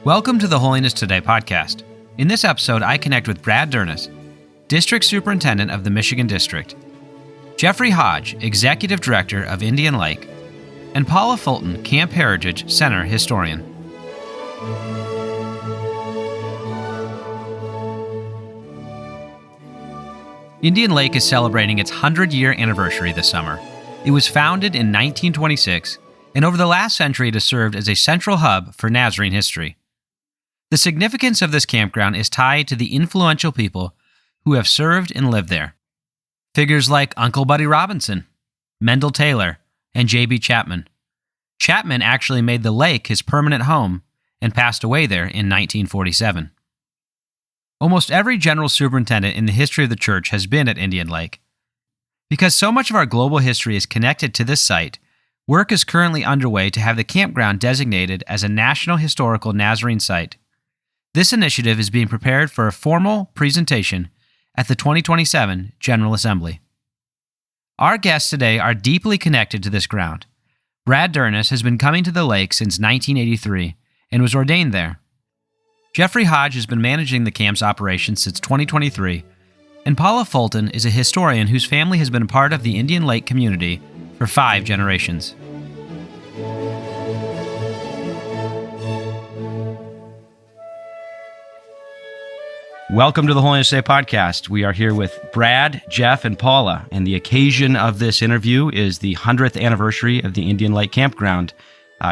Welcome to the Holiness Today podcast. In this episode, I connect with Brad Dyrness, District Superintendent of the Michigan District, Jeffrey Hodge, Executive Director of Indian Lake, and Paula Fulton, Camp Heritage Center Historian. Indian Lake is celebrating its 100-year anniversary this summer. It was founded in 1926, and over the last century it has served as a central hub for Nazarene history. The significance of this campground is tied to the influential people who have served and lived there. Figures like Uncle Buddy Robinson, Mendel Taylor, and J.B. Chapman. Chapman actually made the lake his permanent home and passed away there in 1947. Almost every general superintendent in the history of the church has been at Indian Lake. Because so much of our global history is connected to this site, work is currently underway to have the campground designated as a National Historical Nazarene Site. This initiative is being prepared for a formal presentation at the 2027 General Assembly. Our guests today are deeply connected to this ground. Brad Dyrness has been coming to the lake since 1983 and was ordained there. Jeffrey Hodge has been managing the camp's operations since 2023, and Paula Fulton is a historian whose family has been a part of the Indian Lake community for 5 generations. Welcome to the Holiness Today podcast. We are here with Brad, Jeff, and Paula, and the occasion of this interview is the 100th anniversary of the Indian Lake Campground.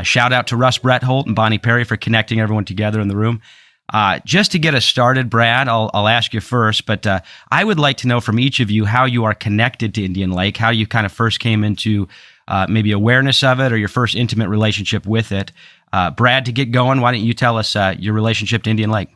Shout out to Russ Bretholt and Bonnie Perry for connecting everyone together in the room. Just to get us started, Brad, I'll ask you first, but I would like to know from each of you how you are connected to Indian Lake, how you kind of first came into maybe awareness of it or your first intimate relationship with it. Brad, to get going, why don't you tell us your relationship to Indian Lake?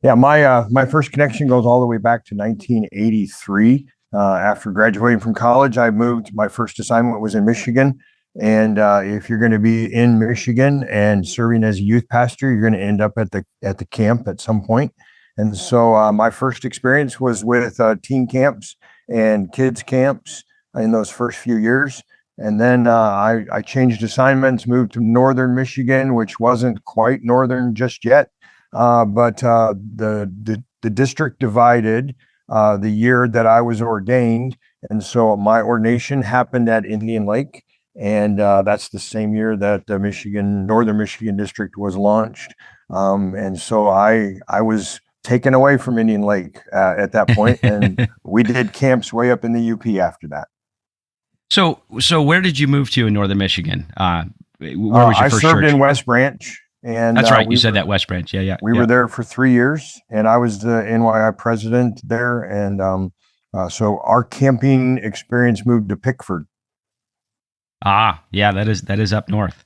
Yeah, my first connection goes all the way back to 1983. After graduating from college, I moved. My first assignment was in Michigan. And if you're going to be in Michigan and serving as a youth pastor, you're going to end up at the camp at some point. And so my first experience was with teen camps and kids camps in those first few years. And then I changed assignments, moved to northern Michigan, which wasn't quite northern just yet. But the district divided the year that I was ordained. And so my ordination happened at Indian Lake. And that's the same year that the Northern Michigan District was launched. And so I was taken away from Indian Lake at that point, and we did camps way up in the UP after that. So where did you move to in Northern Michigan? Where was your first church? I served in West Branch. And that's right. You said that, West Branch. Yeah. We were there for 3 years, and I was the NYI president there. And so our camping experience moved to Pickford. Yeah, that is up north.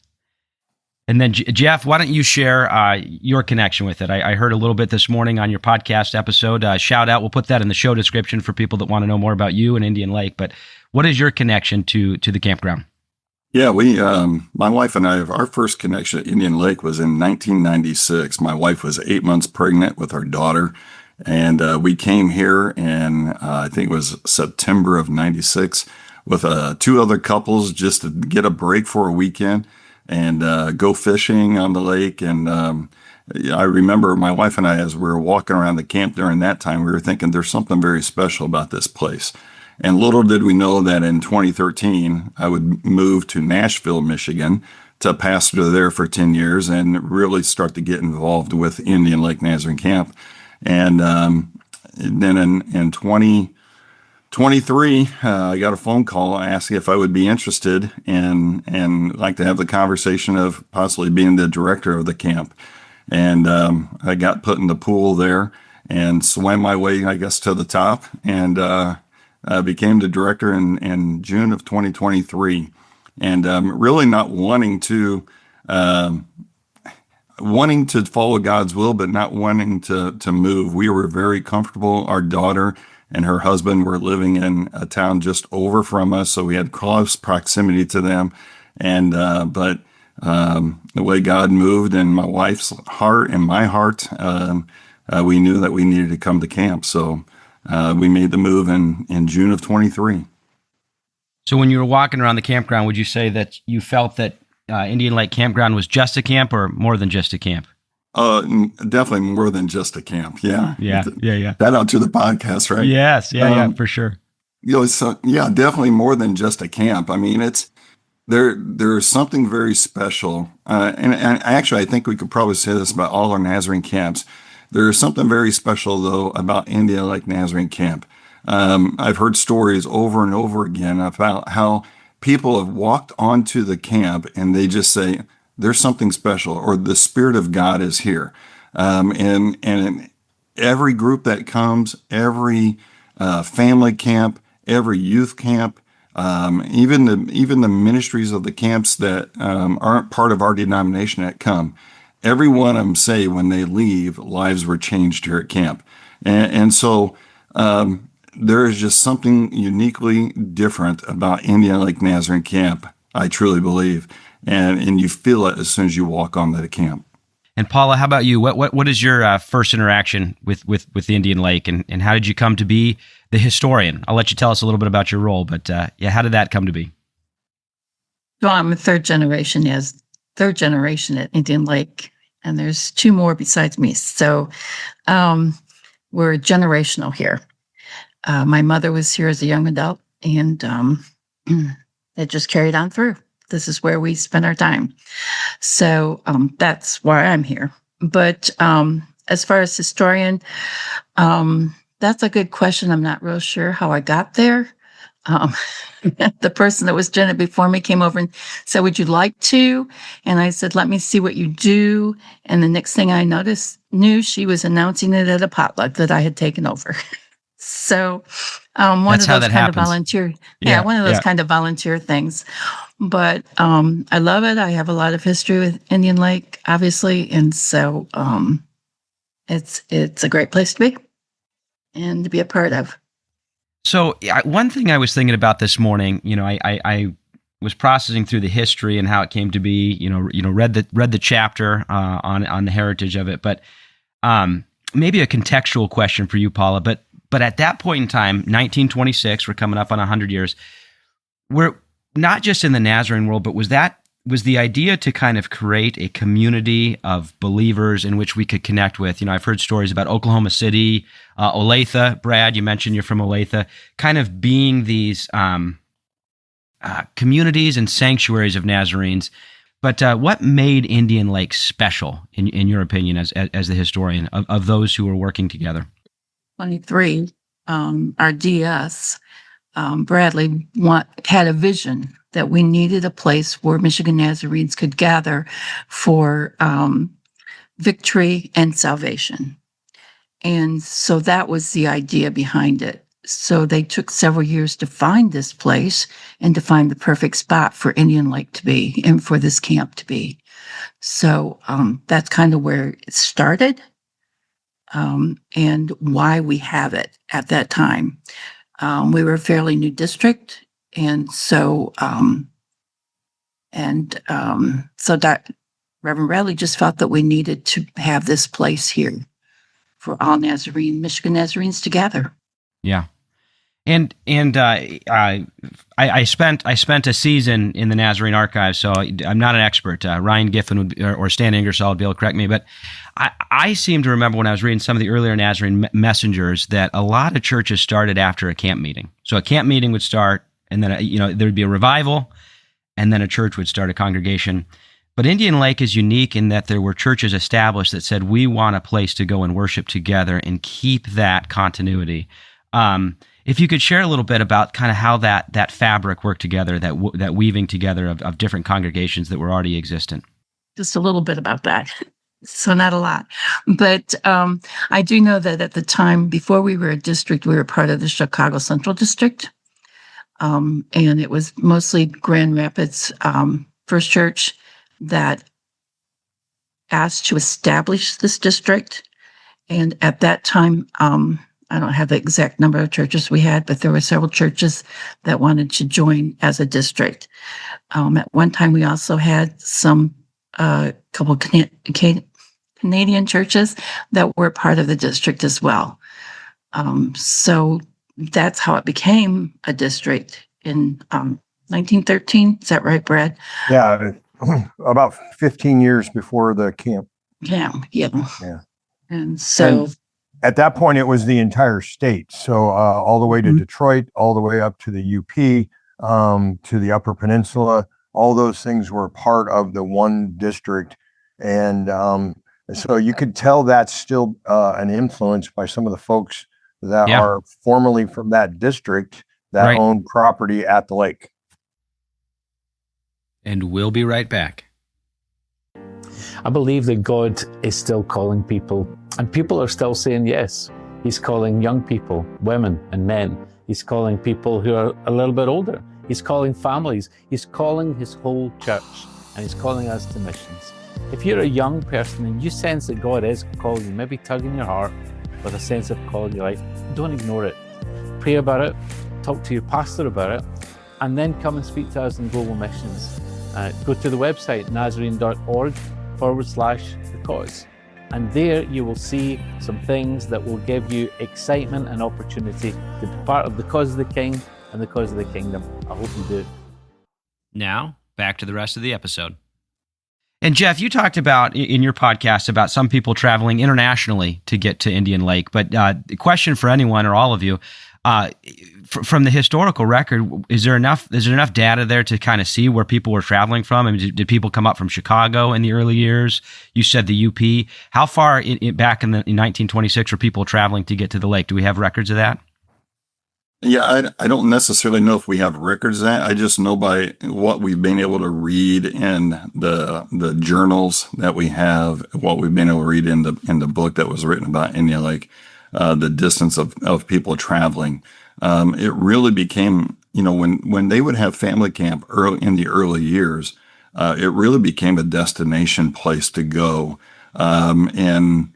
And then Jeff, why don't you share your connection with it? I heard a little bit this morning on your podcast episode. Shout out. We'll put that in the show description for people that want to know more about you and Indian Lake. But what is your connection to the campground? Yeah, my wife and I, our first connection at Indian Lake was in 1996. My wife was 8 months pregnant with our daughter. And we came here in, I think it was September of 96 with 2 other couples just to get a break for a weekend and go fishing on the lake. And I remember my wife and I, as we were walking around the camp during that time, we were thinking there's something very special about this place. And little did we know that in 2013, I would move to Nashville, Michigan, to pastor there for 10 years and really start to get involved with Indian Lake Nazarene Camp. And then in 2023, I got a phone call asking if I would be interested and like to have the conversation of possibly being the director of the camp. And I got put in the pool there and swam my way, I guess, to the top, and became the director in June of 2023. And really not wanting to follow God's will, but not wanting to move. We were very comfortable. Our daughter and her husband were living in a town just over from us, so we had close proximity to them. And but the way God moved in my wife's heart and my heart, we knew that we needed to come to camp. So we made the move in June of 23. So when you were walking around the campground, would you say that you felt that Indian Lake Campground was just a camp or more than just a camp? Definitely more than just a camp. Yeah. Yeah. That out to the podcast, right? Yes. Yeah, for sure. So yeah, definitely more than just a camp. I mean, there's something very special. And actually, I think we could probably say this about all our Nazarene camps. There's something very special, though, about Indian Lake Nazarene Camp. I've heard stories over and over again about how people have walked onto the camp and they just say, there's something special, or the Spirit of God is here. And every group that comes, every family camp, every youth camp, even the ministries of the camps that aren't part of our denomination that come, every one of them say when they leave, lives were changed here at camp. And so there is just something uniquely different about Indian Lake Nazarene Camp, I truly believe. And you feel it as soon as you walk onto the camp. And Paula, how about you? What is your first interaction with the Indian Lake, and how did you come to be the historian? I'll let you tell us a little bit about your role, but how did that come to be? Well, I'm a third generation at Indian Lake, and there's two more besides me. So we're generational here. My mother was here as a young adult, and it just carried on through. This is where we spend our time. So that's why I'm here. But as far as historian, that's a good question. I'm not real sure how I got there. The person that was doing it before me came over and said, would you like to? And I said, let me see what you do. And the next thing I knew she was announcing it at a potluck that I had taken over. So one of those kind of volunteer, one of those kind of volunteer things. But I love it. I have a lot of history with Indian Lake, obviously, and so it's a great place to be and to be a part of. So one thing I was thinking about this morning, I was processing through the history and how it came to be. Read the chapter on the heritage of it, but maybe a contextual question for you, Paula. But at that point in time, 1926, we're coming up on 100 years. We're not just in the Nazarene world, but was the idea to kind of create a community of believers in which we could connect with? I've heard stories about Oklahoma City, Olathe. Brad, you mentioned you're from Olathe, kind of being these communities and sanctuaries of Nazarenes. But what made Indian Lake special, in your opinion, as the historian of those who were working together? 23, our DS, Bradley had a vision that we needed a place where Michigan Nazarenes could gather for victory and salvation. And so that was the idea behind it. So they took several years to find this place and to find the perfect spot for Indian Lake to be and for this camp to be. So that's kind of where it started. And why we have it at that time. We were a fairly new district, and so that Reverend Bradley just felt that we needed to have this place here for all Michigan Nazarenes together. Yeah. And I spent a season in the Nazarene archives, so I'm not an expert. Ryan Giffen or Stan Ingersoll would be able to correct me, but I seem to remember when I was reading some of the earlier Nazarene messengers that a lot of churches started after a camp meeting. So a camp meeting would start, and then there would be a revival, and then a church would start a congregation. But Indian Lake is unique in that there were churches established that said we want a place to go and worship together and keep that continuity. If you could share a little bit about kind of how that fabric worked together, that weaving together of different congregations that were already existent. Just a little bit about that. So not a lot. But I do know that at the time, before we were a district, we were part of the Chicago Central District. And it was mostly Grand Rapids First Church that asked to establish this district. And at that time, I don't have the exact number of churches we had, but there were several churches that wanted to join as a district. At one time, we also had a couple Canadian churches that were part of the district as well. So that's how it became a district in 1913. Is that right, Brad? Yeah, about 15 years before the camp camp. Yeah. Yeah. And so, At that point, it was the entire state. So all the way to Mhm. Detroit, all the way up to the UP, to the Upper Peninsula, all those things were part of the one district. And so you could tell that's still an influence by some of the folks that Yeah. are formerly from that district that Right. own property at the lake. And we'll be right back. I believe that God is still calling people, and people are still saying yes. He's calling young people, women and men. He's calling people who are a little bit older. He's calling families. He's calling his whole church, and he's calling us to missions. If you're a young person and you sense that God is calling you, maybe tugging your heart with a sense of calling your life, don't ignore it. Pray about it, talk to your pastor about it, and then come and speak to us in Global Missions. Go to the website, nazarene.org/the cause. And there you will see some things that will give you excitement and opportunity to be part of the cause of the King and the cause of the kingdom. I hope you do. Now, back to the rest of the episode. And Jeff, you talked about in your podcast about some people traveling internationally to get to Indian Lake. But the question for anyone or all of you, from the historical record, is there enough data there to kind of see where people were traveling from? I mean, did people come up from Chicago in the early years? You said the UP. How far back in 1926 were people traveling to get to the lake? Do we have records of that? Yeah, I don't necessarily know if we have records of that. I just know by what we've been able to read in the journals that we have, what we've been able to read in the book that was written about Indian Lake, the distance of people traveling. It really became, when they would have family camp in the early years, it really became a destination place to go. And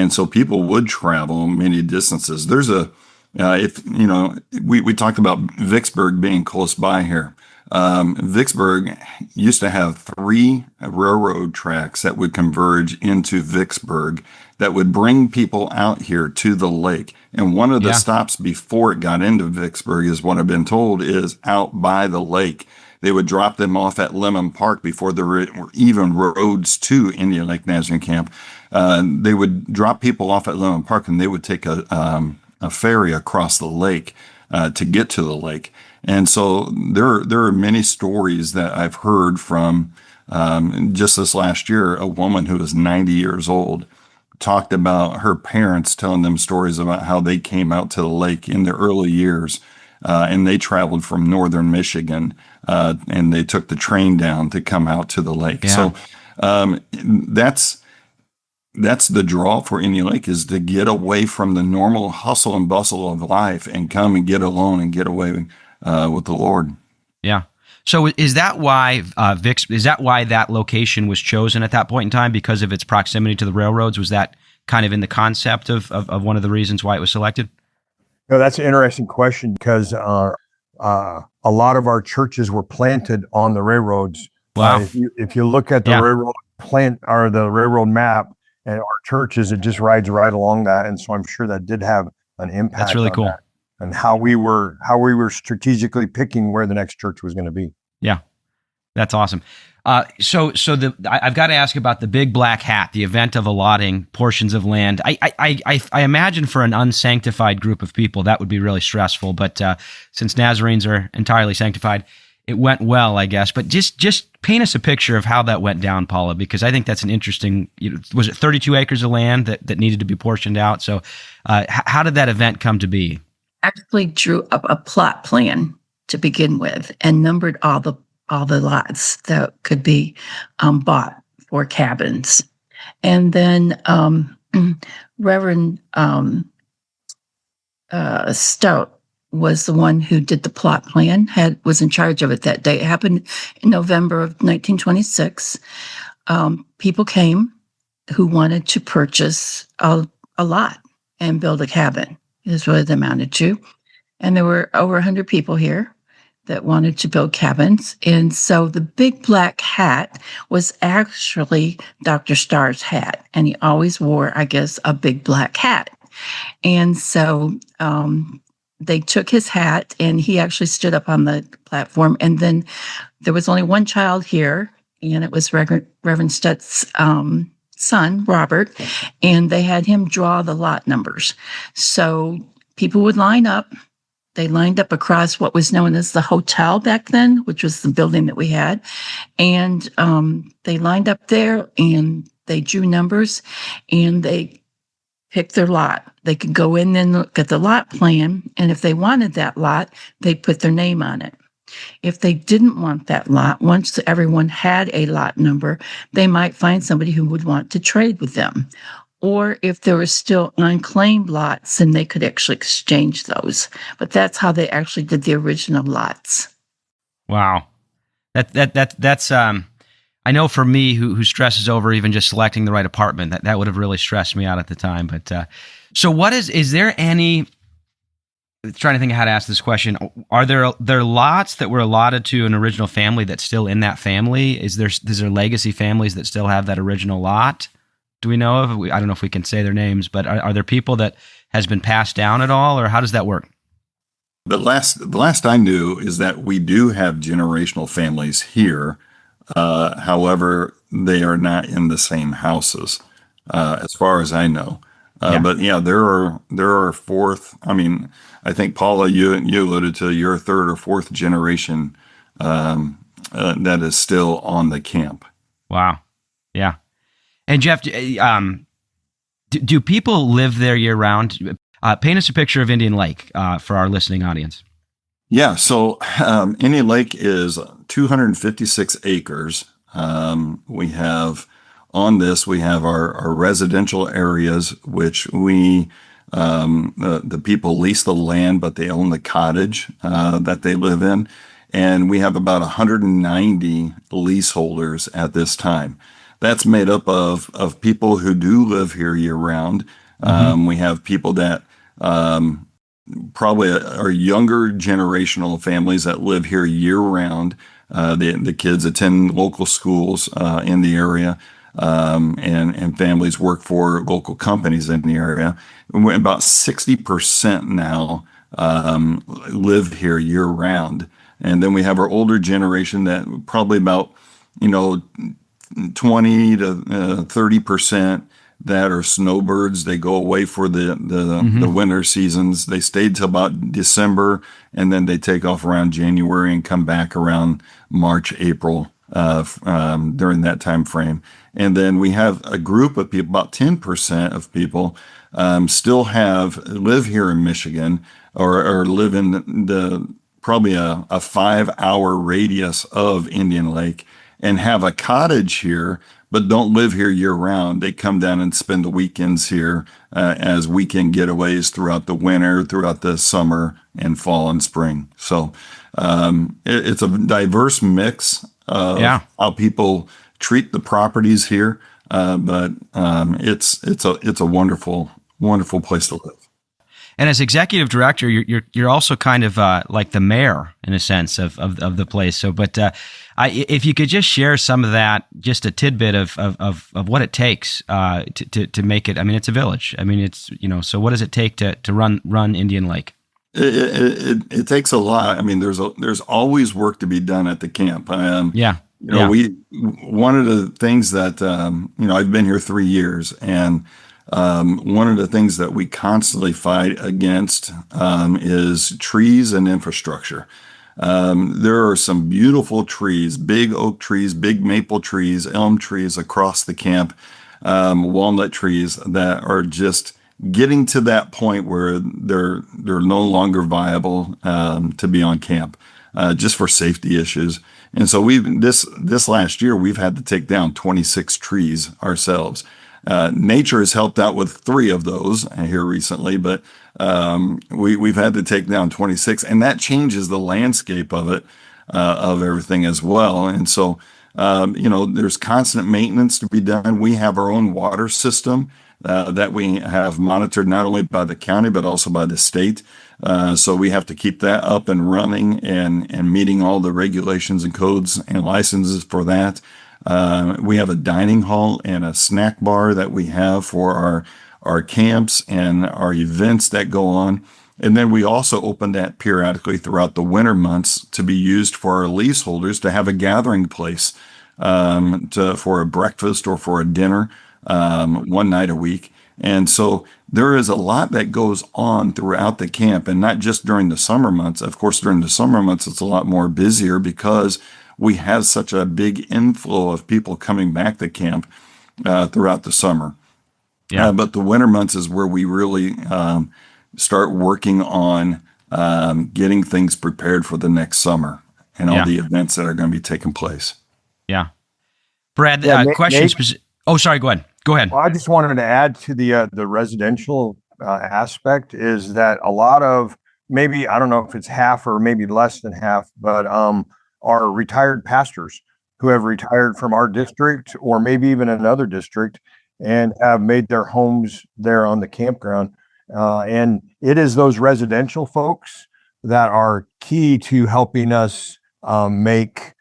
so people would travel many distances. There's we talked about Vicksburg being close by here. Vicksburg used to have 3 railroad tracks that would converge into Vicksburg that would bring people out here to the lake. And one of the stops before it got into Vicksburg, is what I've been told, is out by the lake. They would drop them off at Lemon Park before there were even roads to Indian Lake Nazarene Camp. They would drop people off at Lemon Park, and they would take a ferry across the lake to get to the lake. And so there are many stories that I've heard from just this last year. A woman who was 90 years old talked about her parents telling them stories about how they came out to the lake in the early years, and they traveled from northern Michigan, and they took the train down to come out to the lake. Yeah. So that's the draw for Indian Lake, is to get away from the normal hustle and bustle of life and come and get alone and get away with the Lord. Yeah. So is that why that location was chosen at that point in time, because of its proximity to the railroads? Was that kind of in the concept of one of the reasons why it was selected? No, that's an interesting question, because a lot of our churches were planted on the railroads. Wow. If you look at the railroad the railroad map and our churches, it just rides right along that. And so I'm sure that did have an impact. That's really cool. That, and how we were strategically picking where the next church was going to be. Yeah, that's awesome. So I've got to ask about the Big Black Hat, the event of allotting portions of land. I imagine for an unsanctified group of people that would be really stressful. But since Nazarenes are entirely sanctified, it went well, I guess. But just paint us a picture of how that went down, Paula, because I think that's an interesting. Was it 32 acres of land that needed to be portioned out? So how did that event come to be? Actually drew up a plot plan to begin with and numbered all the lots that could be bought for cabins. And then Reverend Stout was the one who did the plot plan, was in charge of it that day. It happened in November of 1926. People came who wanted to purchase a lot and build a cabin, is what it amounted to. And there were over 100 people here that wanted to build cabins. And so the Big Black Hat was actually Dr. Starr's hat. And he always wore, I guess, a big black hat. And so they took his hat, and he actually stood up on the platform. And then there was only one child here, and it was Reverend Stutt's son, Robert, and they had him draw the lot numbers. So people would line up. They lined up across what was known as the hotel back then, which was the building that we had. And they lined up there and they drew numbers and they picked their lot. They could go in and look at the lot plan. And if they wanted that lot, they put their name on it. If they didn't want that lot, once everyone had a lot number, they might find somebody who would want to trade with them. Or if there were still unclaimed lots, then they could actually exchange those. But that's how they actually did the original lots. Wow. That's I know for me who stresses over even just selecting the right apartment, that would have really stressed me out at the time. But so what is there any, trying to think of how to ask this question, are there lots that were allotted to an original family that's still in that family? Is there legacy families that still have that original lot? Do we know of? I don't know if we can say their names, but are there people that has been passed down at all, or how does that work? The last I knew is that we do have generational families here. However, they are not in the same houses, as far as I know. But yeah, there are fourth. I mean, I think Paula, you alluded to your third or fourth generation that is still on the camp. Wow. Yeah. And Jeff, do people live there year round? Paint us a picture of Indian Lake for our listening audience. Yeah, so Indian Lake is 256 acres. We have our residential areas, which the people lease the land, but they own the cottage that they live in. And we have about 190 leaseholders at this time. That's made up of people who do live here year round. We have people that probably are younger generational families that live here year round. The kids attend local schools in the area, and families work for local companies in the area. We're about 60% now live here year round. And then we have our older generation that probably about 20 to 30% that are snowbirds. They go away for the winter seasons. They stayed till about December, and then they take off around January and come back around March, April during that time frame. And then we have a group of people, about 10% of people still live here in Michigan or live in probably a 5-hour radius of Indian Lake and have a cottage here, but don't live here year round. They come down and spend the weekends here as weekend getaways throughout the winter, throughout the summer and fall and spring. So it's a diverse mix of how people treat the properties here, but it's a wonderful, wonderful place to live. And as executive director, you're also kind of like the mayor in a sense of the place. So, but if you could just share some of that, just a tidbit of what it takes to make it. I mean, it's a village. I mean, it's So, what does it take to run Indian Lake? It takes a lot. I mean, there's always work to be done at the camp. One of the things that I've been here 3 years, and one of the things that we constantly fight against is trees and infrastructure. There are some beautiful trees, big oak trees, big maple trees, elm trees across the camp, walnut trees that are just getting to that point where they're no longer viable to be on camp, just for safety issues. And so this last year we've had to take down 26 trees ourselves. Nature has helped out with 3 of those here recently, but we've had to take down 26, and that changes the landscape of it, of everything as well. And so, there's constant maintenance to be done. We have our own water system that we have monitored not only by the county, but also by the state. So we have to keep that up and running and meeting all the regulations and codes and licenses for that. We have a dining hall and a snack bar that we have for our camps and our events that go on. And then we also open that periodically throughout the winter months to be used for our leaseholders to have a gathering place for a breakfast or for a dinner. one night a week. And so there is a lot that goes on throughout the camp, and not just during the summer months. Of course, during the summer months, it's a lot more busier because we have such a big inflow of people coming back to camp throughout the summer. Yeah. But the winter months is where we really start working on getting things prepared for the next summer and all the events that are going to be taking place. Yeah. Brad, Yeah, question. Nate? Oh, sorry. Go ahead. Go ahead. Well, I just wanted to add to the residential aspect is that a lot of, maybe, I don't know if it's half or maybe less than half, but are retired pastors who have retired from our district or maybe even another district and have made their homes there on the campground. And it is those residential folks that are key to helping us make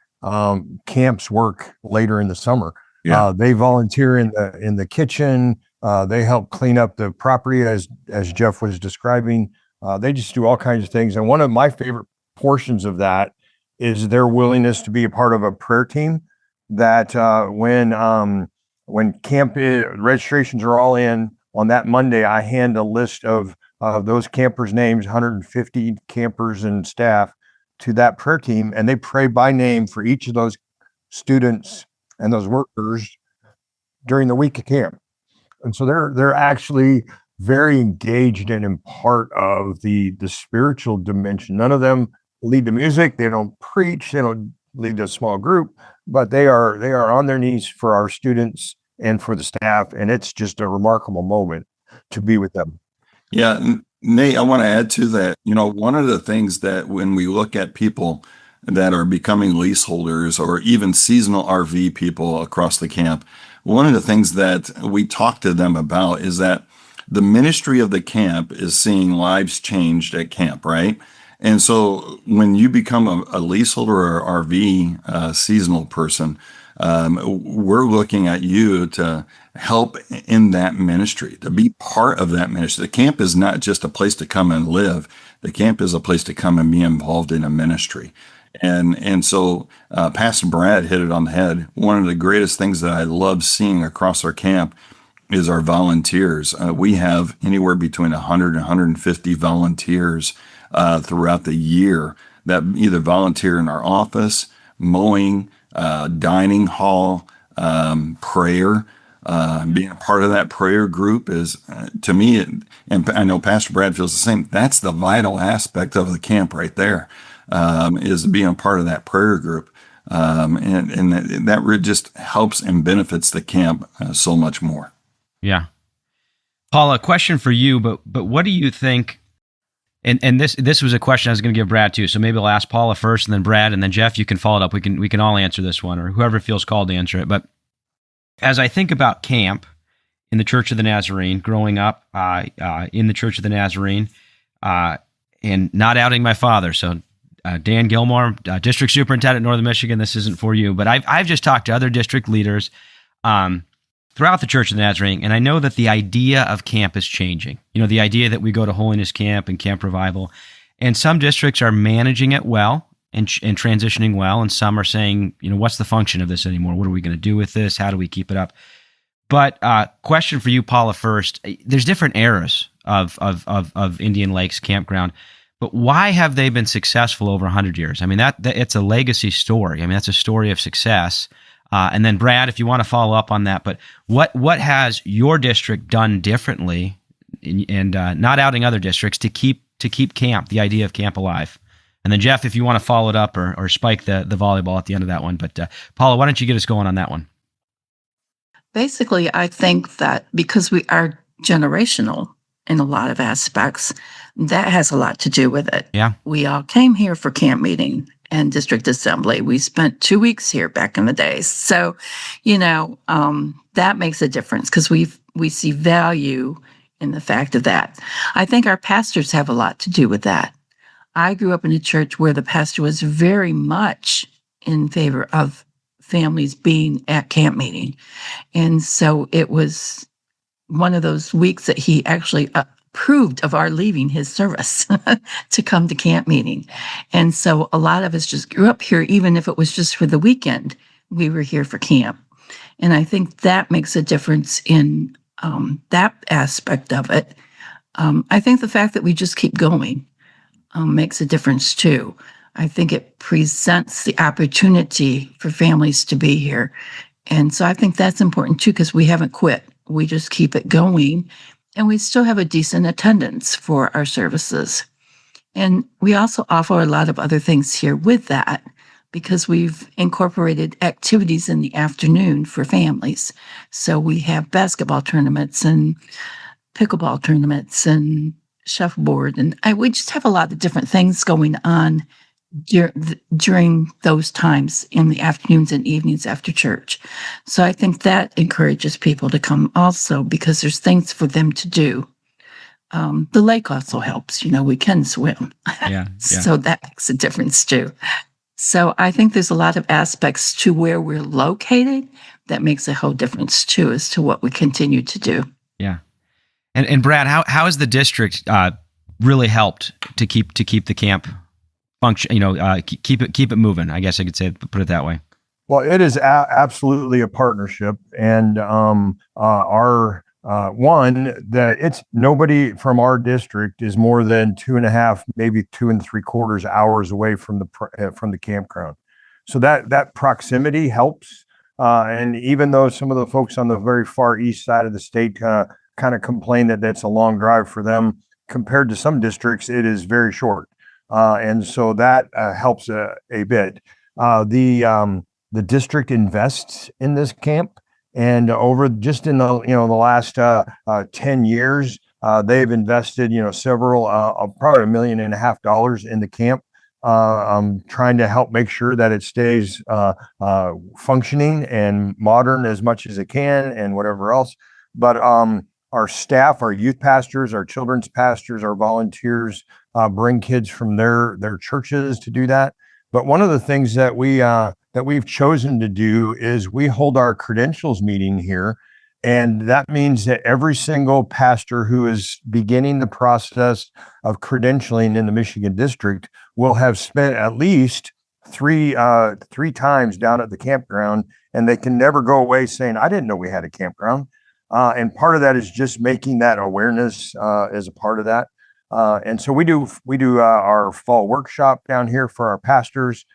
camps work later in the summer. Yeah. They volunteer in the kitchen. They help clean up the property as Jeff was describing. They just do all kinds of things. And one of my favorite portions of that is their willingness to be a part of a prayer team that when camp registrations are all in on that Monday, I hand a list of those campers' names, 150 campers and staff, to that prayer team, and they pray by name for each of those students and those workers during the week of camp. And so they're actually very engaged and in part of the spiritual dimension. None of them lead the music. They don't preach. They don't lead a small group, but they are on their knees for our students and for the staff. And it's just a remarkable moment to be with them. Yeah, Nate, I want to add to that. One of the things that when we look at people that are becoming leaseholders or even seasonal RV people across the camp, one of the things that we talk to them about is that the ministry of the camp is seeing lives changed at camp, right? And so when you become a leaseholder or RV seasonal person, we're looking at you to help in that ministry, to be part of that ministry. The camp is not just a place to come and live. The camp is a place to come and be involved in a ministry. And so Pastor Brad hit it on the head. One of the greatest things that I love seeing across our camp is our volunteers. We have anywhere between 100 and 150 volunteers throughout the year that either volunteer in our office, mowing, dining hall, prayer. Being a part of that prayer group is, to me, and I know Pastor Brad feels the same, that's the vital aspect of the camp right there, is being a part of that prayer group. And that really just helps and benefits the camp so much more. Yeah. Paula, a question for you, but what do you think? And this was a question I was going to give Brad too, so maybe I'll ask Paula first, and then Brad, and then Jeff. You can follow it up. We can all answer this one, or whoever feels called to answer it. But as I think about camp in the Church of the Nazarene, growing up in the Church of the Nazarene, and not outing my father, so Dan Gilmore, District Superintendent, Northern Michigan. This isn't for you, but I've just talked to other district leaders throughout the Church of the Nazarene, and I know that the idea of camp is changing. The idea that we go to Holiness Camp and Camp Revival, and some districts are managing it well and transitioning well, and some are saying, what's the function of this anymore? What are we going to do with this? How do we keep it up? But question for you, Paula, first. There's different eras of Indian Lake's campground, but why have they been successful over 100 years? I mean, that it's a legacy story. I mean, that's a story of success. And then Brad, if you want to follow up on that, but what has your district done differently, and not outing other districts, to keep camp, the idea of camp, alive? And then Jeff, if you want to follow it up or spike the volleyball at the end of that one. But Paula, why don't you get us going on that one? Basically, I think that because we are generational in a lot of aspects, that has a lot to do with it. Yeah. We all came here for camp meeting and district assembly. We spent 2 weeks here back in the day. So, that makes a difference because we see value in the fact of that. I think our pastors have a lot to do with that. I grew up in a church where the pastor was very much in favor of families being at camp meeting. And so it was one of those weeks that he actually approved of our leaving his service to come to camp meeting. And so a lot of us just grew up here, even if it was just for the weekend, we were here for camp. And I think that makes a difference in that aspect of it. I think the fact that we just keep going makes a difference too. I think it presents the opportunity for families to be here. And so I think that's important too, because we haven't quit. We just keep it going, and we still have a decent attendance for our services. And we also offer a lot of other things here with that, because we've incorporated activities in the afternoon for families. So we have basketball tournaments and pickleball tournaments and shuffleboard, and we just have a lot of different things going on during those times in the afternoons and evenings after church. So I think that encourages people to come also, because there's things for them to do. The lake also helps, we can swim. Yeah. So that makes a difference too. So I think there's a lot of aspects to where we're located that makes a whole difference too, as to what we continue to do. Yeah. And Brad, how has the district really helped to keep the camp function? Keep it moving. I guess I could say, put it that way. Well, it is absolutely a partnership, and our it's nobody from our district is more than 2.5, maybe 2 3/4 hours away from the campground. So that proximity helps. And even though some of the folks on the very far east side of the state kind of complain that that's a long drive for them, compared to some districts, it is very short. And so that helps a bit. The district invests in this camp, and over just in the last 10 years, they've invested several probably $1.5 million in the camp, trying to help make sure that it stays functioning and modern as much as it can, and whatever else. But our staff, our youth pastors, our children's pastors, our volunteers bring kids from their churches to do that. But one of the things that we've chosen to do is we hold our credentials meeting here, and that means that every single pastor who is beginning the process of credentialing in the Michigan district will have spent at least three times down at the campground, and they can never go away saying, "I didn't know we had a campground." And part of that is just making that awareness as a part of that. And so we do our fall workshop down here for our pastors.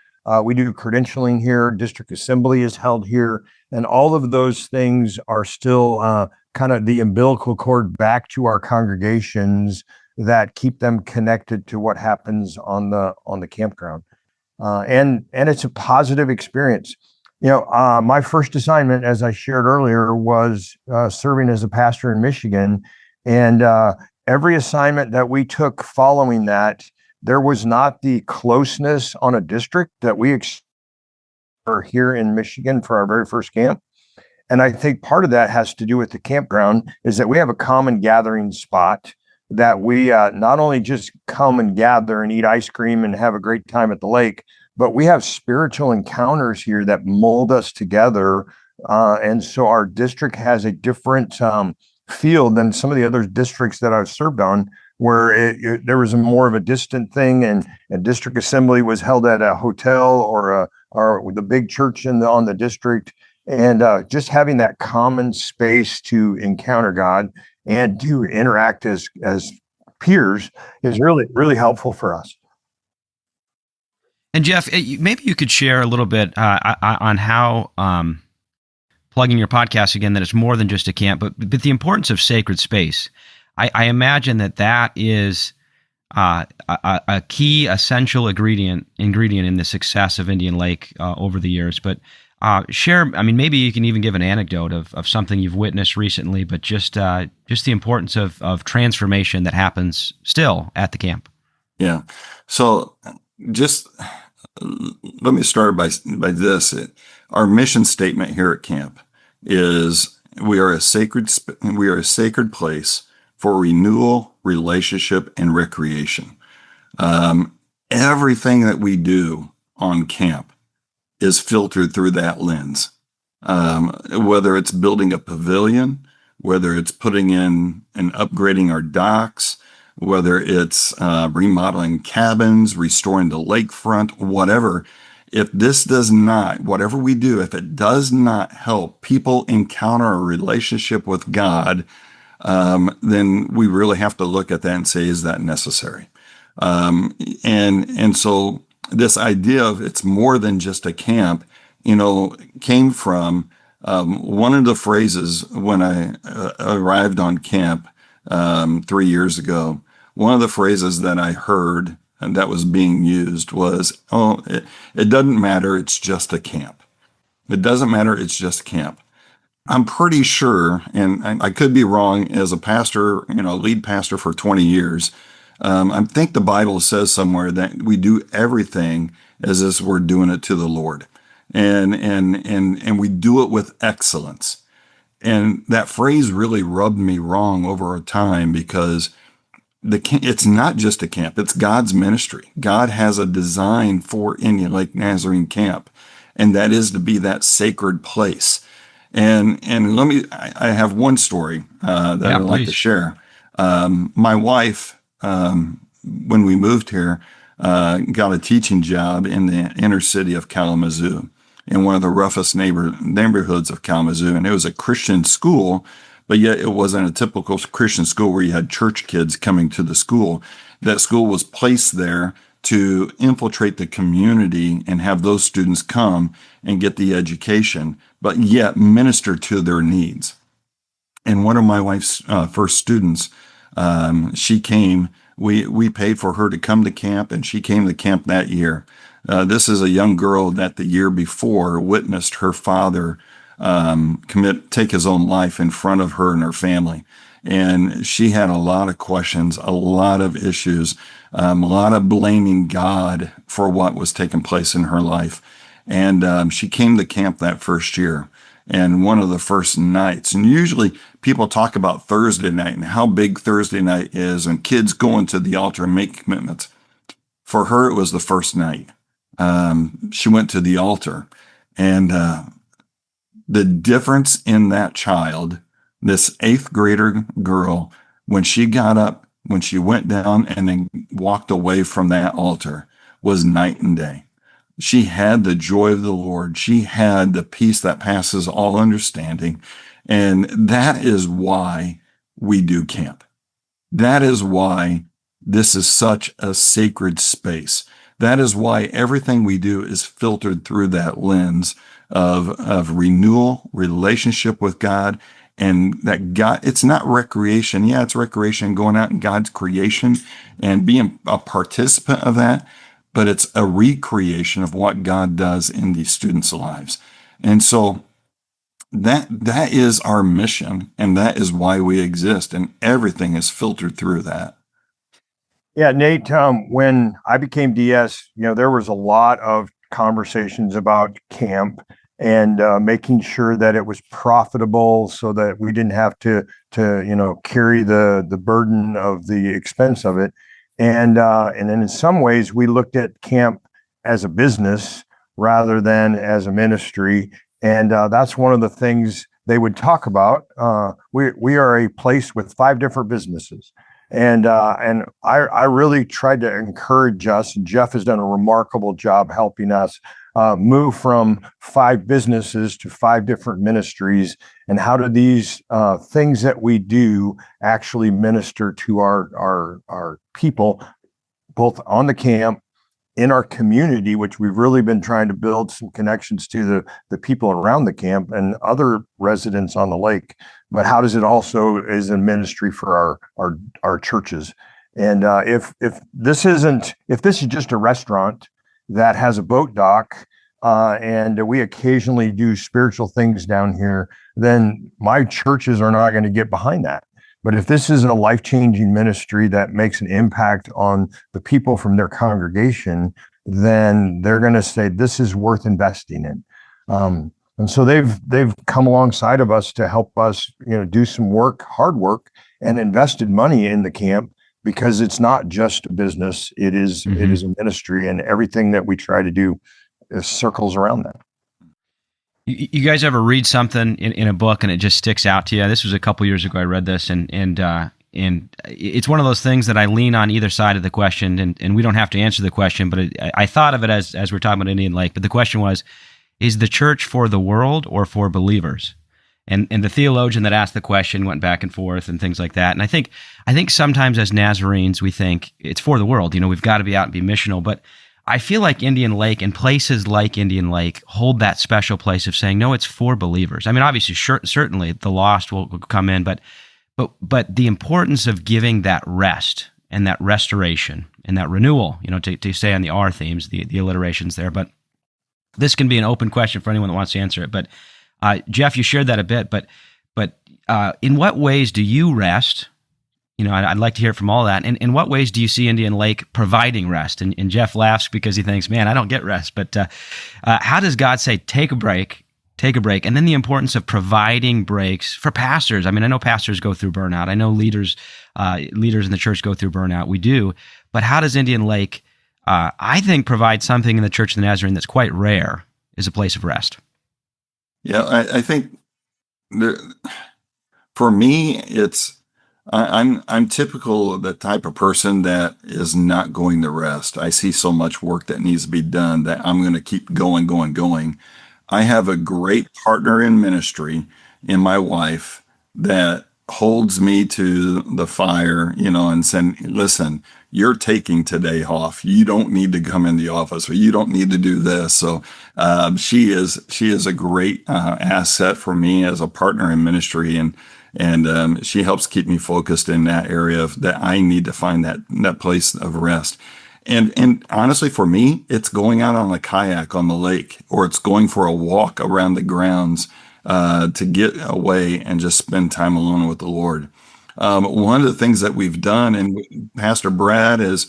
We do credentialing here. District assembly is held here, and all of those things are still kind of the umbilical cord back to our congregations that keep them connected to what happens on the campground. And it's a positive experience. My first assignment, as I shared earlier, was serving as a pastor in Michigan. And every assignment that we took following that, there was not the closeness on a district that we are here in Michigan for our very first camp. And I think part of that has to do with the campground, is that we have a common gathering spot that we not only just come and gather and eat ice cream and have a great time at the lake, but we have spiritual encounters here that mold us together. And so our district has a different feel than some of the other districts that I've served on, where there was more of a distant thing, and district assembly was held at a hotel or with a big church on the district. And just having that common space to encounter God and to interact as peers is really, really helpful for us. And Jeff, maybe you could share a little bit on how, plugging your podcast again, that it's more than just a camp, but the importance of sacred space. I imagine that is a key essential ingredient in the success of Indian Lake over the years. But share, maybe you can even give an anecdote of something you've witnessed recently, but just the importance of transformation that happens still at the camp. Yeah. So just let me start by this. Our mission statement here at camp is we are a sacred place for renewal, relationship, and recreation. Everything that we do on camp is filtered through that lens. Whether it's building a pavilion, whether it's putting in and upgrading our docks, whether it's remodeling cabins, restoring the lakefront, whatever, if this does not, whatever we do, if it does not help people encounter a relationship with God, then we really have to look at that and say, is that necessary? And so this idea of it's more than just a camp, came from one of the phrases when I arrived on camp 3 years ago. One of the phrases that I heard and that was being used was, "Oh, it doesn't matter. It's just a camp. It doesn't matter. It's just camp." I'm pretty sure, and I could be wrong, as a pastor, lead pastor for 20 years, I think the Bible says somewhere that we do everything as if we're doing it to the Lord, and we do it with excellence. And that phrase really rubbed me wrong over a time, because it's not just a camp, it's God's ministry. God has a design for Indian Lake Nazarene Camp, and that is to be that sacred place. And I have one story that I'd like to share. My wife, when we moved here, got a teaching job in the inner city of Kalamazoo, in one of the roughest neighborhoods of Kalamazoo. And it was a Christian school, but yet it wasn't a typical Christian school where you had church kids coming to the school. That school was placed there to infiltrate the community and have those students come and get the education, but yet minister to their needs. And one of my wife's first students, she came, we paid for her to come to camp, and she came to camp that year. This is a young girl that the year before witnessed her father take his own life in front of her and her family. And she had a lot of questions, a lot of issues, a lot of blaming God for what was taking place in her life. And she came to camp that first year. And one of the first nights, and usually people talk about Thursday night and how big Thursday night is, and kids going to the altar and make commitments. For her, it was the first night. She went to the altar, and the difference in that child, this 8th grader girl, when she got up, when she went down and then walked away from that altar, was night and day. She had the joy of the Lord. She had the peace that passes all understanding. And that is why we do camp. That is why this is such a sacred space. That is why everything we do is filtered through that lens of renewal, relationship with God, and that God, it's not recreation. Yeah, it's recreation, going out in God's creation and being a participant of that, but it's a recreation of what God does in these students' lives. And so that is our mission, and that is why we exist, and everything is filtered through that. Yeah, Nate, when I became DS, there was a lot of conversations about camp and making sure that it was profitable so that we didn't have to carry the burden of the expense of it. And then in some ways we looked at camp as a business rather than as a ministry. And that's one of the things they would talk about. We are a place with 5 different businesses. And I really tried to encourage us, and Jeff has done a remarkable job helping us move from 5 businesses to 5 different ministries, and how do these things that we do actually minister to our people, both on the camp, in our community, which we've really been trying to build some connections to the people around the camp and other residents on the lake. But how does it also is a ministry for our churches? And if this is just a restaurant that has a boat dock, and we occasionally do spiritual things down here, then my churches are not going to get behind that. But if this is a life-changing ministry that makes an impact on the people from their congregation, then they're going to say this is worth investing in. And so they've come alongside of us to help us, do some work, hard work, and invested money in the camp, because it's not just a business; it is a ministry, and everything that we try to do circles around that. You guys ever read something in a book and it just sticks out to you? This was a couple years ago. I read this, and it's one of those things that I lean on either side of the question, and we don't have to answer the question, but I thought of it as we're talking about Indian Lake. But the question was, is the church for the world or for believers? And the theologian that asked the question went back and forth and things like that. And I think sometimes as Nazarenes, we think it's for the world. We've got to be out and be missional. But I feel like Indian Lake and places like Indian Lake hold that special place of saying, no, it's for believers. I mean, obviously, certainly the lost will come in, but the importance of giving that rest and that restoration and that renewal, to stay on the R themes, the alliterations there. But this can be an open question for anyone that wants to answer it. But Jeff, you shared that a bit, but in what ways do you rest? I'd like to hear from all that. And in what ways do you see Indian Lake providing rest? And Jeff laughs because he thinks, man, I don't get rest. But how does God say, take a break? And then the importance of providing breaks for pastors. I mean, I know pastors go through burnout. I know leaders in the church go through burnout. We do. But how does Indian Lake, I think, provide something in the Church of the Nazarene that's quite rare, is a place of rest? Yeah, I think for me, I'm typical of the type of person that is not going to rest. I see so much work that needs to be done that I'm going to keep going. I have a great partner in ministry in my wife that holds me to the fire, and saying, listen, you're taking today off. You don't need to come in the office, or you don't need to do this. So she is a great asset for me as a partner in ministry, and she helps keep me focused in that area that I need to find that place of rest. And honestly, for me, it's going out on a kayak on the lake, or it's going for a walk around the grounds to get away and just spend time alone with the Lord. One of the things that we've done, and Pastor Brad has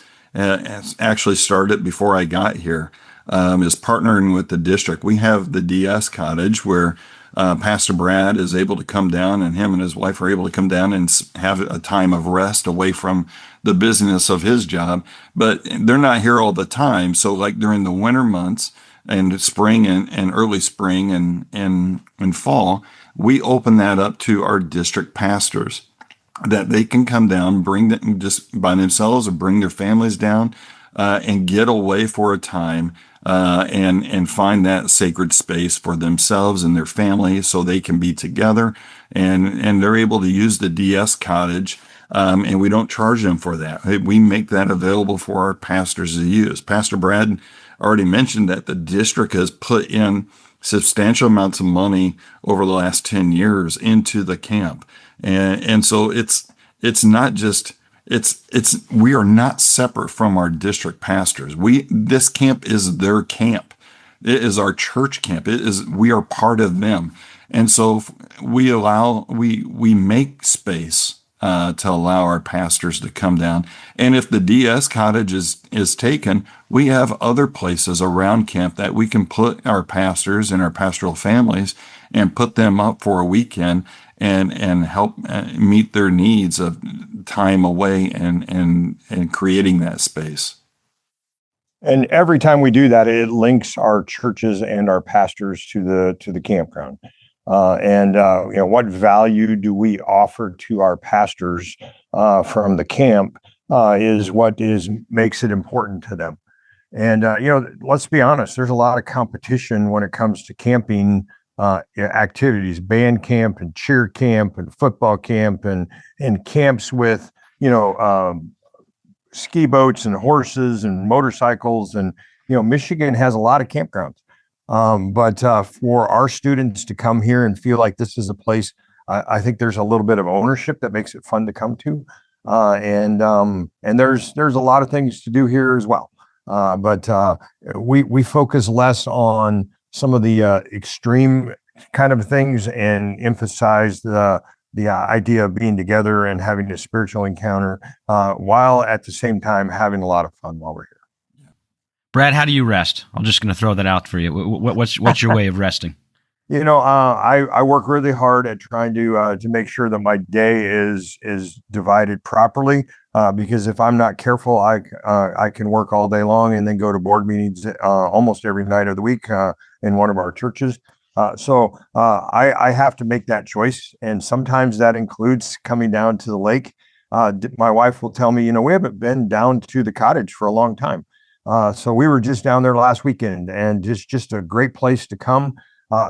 actually started before I got here, is partnering with the district. We have the DS cottage where Pastor Brad is able to come down, and him and his wife are able to come down and have a time of rest away from the business of his job. But they're not here all the time. So like during the winter months and spring and early spring and fall, we open that up to our district pastors, that they can come down, bring them just by themselves or bring their families down and get away for a time and find that sacred space for themselves and their family so they can be together. And they're able to use the DS cottage, and we don't charge them for that. We make that available for our pastors to use. Pastor Brad already mentioned that the district has put in substantial amounts of money over the last 10 years into the camp. And so it's not just, we are not separate from our district pastors. This camp is their camp. It is our church camp. We are part of them. And so we make space to allow our pastors to come down. And if the DS cottage is taken, we have other places around camp that we can put our pastors and our pastoral families and put them up for a weekend and help meet their needs of time away and creating that space. And every time we do that, it links our churches and our pastors to the campground. What value do we offer to our pastors from the camp is what makes it important to them. And let's be honest, there's a lot of competition when it comes to camping activities, band camp and cheer camp and football camp and camps with ski boats and horses and motorcycles. And Michigan has a lot of campgrounds. But for our students to come here and feel like this is a place, I think there's a little bit of ownership that makes it fun to come to. And there's a lot of things to do here as well. But we focus less on some of the extreme kind of things and emphasize the idea of being together and having a spiritual encounter while at the same time having a lot of fun while we're here. Brad, how do you rest? I'm just going to throw that out for you. What's your way of resting? I work really hard at trying to make sure that my day is divided properly. Because if I'm not careful, I can work all day long and then go to board meetings almost every night of the week in one of our churches. So I have to make that choice, and sometimes that includes coming down to the lake My wife will tell me, we haven't been down to the cottage for a long time. So we were just down there last weekend, and just a great place to come.